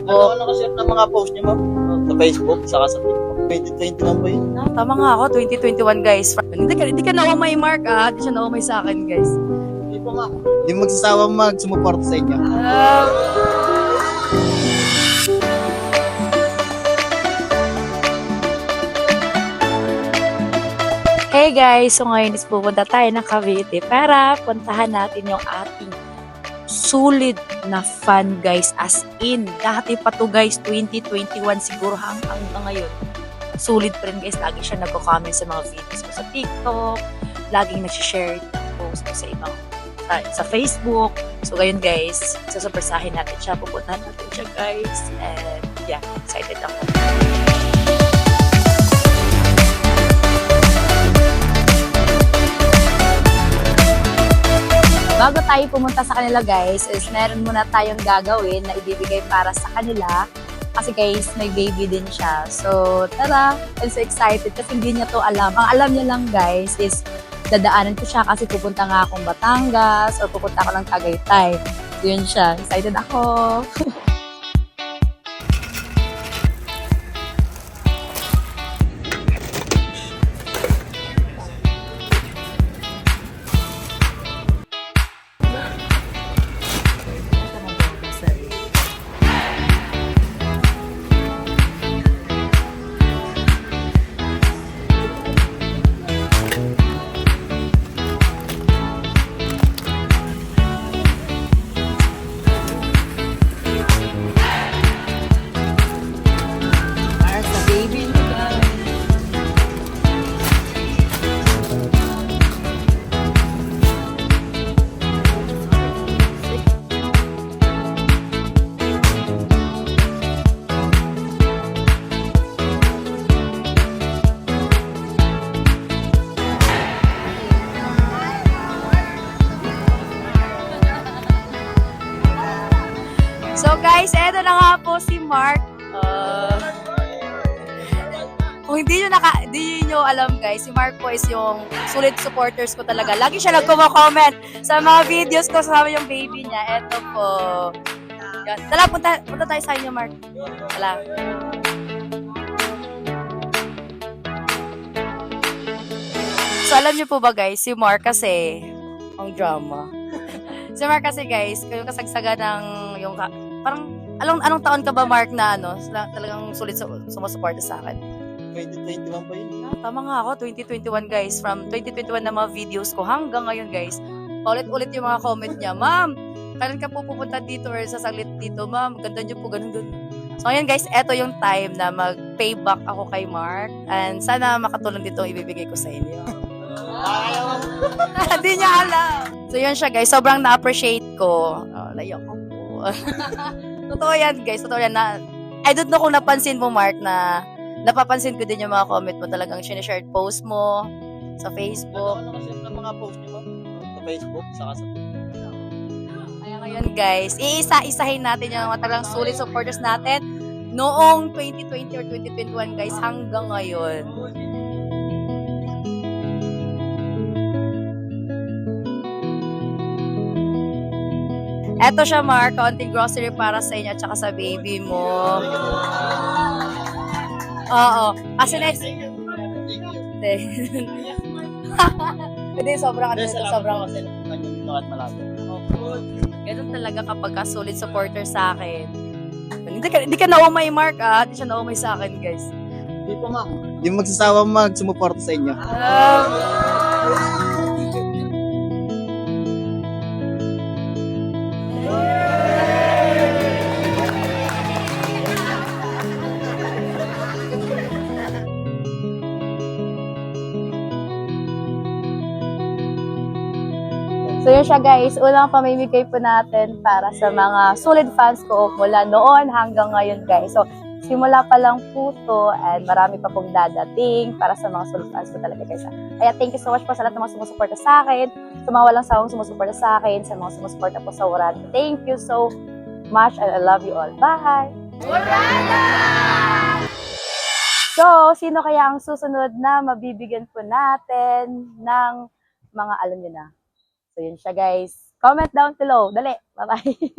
Facebook. Nakashare ng mga post niyo, ma'am. Sa Facebook, saka sa TikTok. 2020 lang ba yun? Tama nga ako, 2021 guys. Hindi ka naumay Mark Hindi siya naumay sa akin guys. Hindi po, ma'am. Hindi magsasawang sumuporta sa inyo. Hey guys, so ngayon is pupunta tayo ng Cavite para puntahan natin yung ating sulit na fan guys, as in dati pa to guys, 2021 siguro hanggang ngayon sulit pa rin guys. Lagi siya nagko-comment sa mga videos ko sa TikTok, laging nag-share ng post ko sa ibang sa Facebook. So ngayon guys, sasapersahin natin siya, pupuntahan natin siya guys, and yeah, excited ako. Bago tayo pumunta sa kanila guys, is meron muna tayong gagawin na ibibigay para sa kanila. Kasi guys, may baby din siya. So tara, I'm so excited kasi hindi niya to alam. Ang alam niya lang guys is dadaanan ko siya kasi pupunta nga akong Batangas or pupunta ako ng Tagaytay. So yun siya, excited ako. So guys, eto na nga po si Mark. Kung hindi nyo alam guys, si Mark po is yung sulit supporters ko talaga. Lagi siya nagko-comment sa mga videos ko kasama yung baby niya. Eto po. Yan. Tala, punta tayo sa inyo, Mark. Tala. So alam niyo po ba guys, si Mark kasi ang drama. Si Mark kasi guys, yung kasagsaga ng yung parang anong taon ka ba Mark na talagang sulit sumusuporta sa akin? 2020 lang ba yun? Tama nga ako, 2021 guys. From 2021 na mga videos ko hanggang ngayon guys, paulit-ulit yung mga comment niya. Ma'am, kailan ka po pupunta dito or sasaglit dito? Ma'am, ganda niyo po, ganun. So ngayon guys, eto yung time na mag-payback ako kay Mark. And sana makatulong dito ang ibibigay ko sa inyo. Hindi niya alam. So yun siya guys, sobrang na-appreciate ko. Layo ko po. Totoo yan guys, totoo yan. I don't know kung napansin mo Mark na napapansin ko din yung mga comment mo, talagang sinishare post mo sa Facebook. Nakashare ng mga post niyo, ma'am. Sa Facebook, saka sa TikTok. Kaya ngayon guys, iisa-isahin natin yung mga talagang sulit supporters natin noong 2020 or 2021 guys hanggang ngayon. Eto siya Mark, konting grocery para sa inyo at saka sa baby mo. Oo. Kasi next... Hindi, sobrang sobrang kasi napunta niyo dito at malayo. Ganun talaga kapag sulit supporter sa akin. Hindi ka naumay Mark Hindi siya naumay sa akin guys. Hindi po, ma'am. Hindi magsasawang sumuporta sa inyo. So yun siya guys, unang pamimigay po natin para sa mga solid fans ko mula noon hanggang ngayon guys. So simula pa lang po to and marami pa pong dadating para sa mga solid fans ko talaga guys. Kaya thank you so much po sa lahat ng mga sumusuporta sa akin, sa mga walang sawang sumusuporta sa akin, sa mga sumusuporta po sa Uran. Thank you so much and I love you all. Bye! Urana! So, sino kaya ang susunod na mabibigyan po natin ng mga alam nyo na? So yun siya guys. Comment down below. Dali. Bye-bye.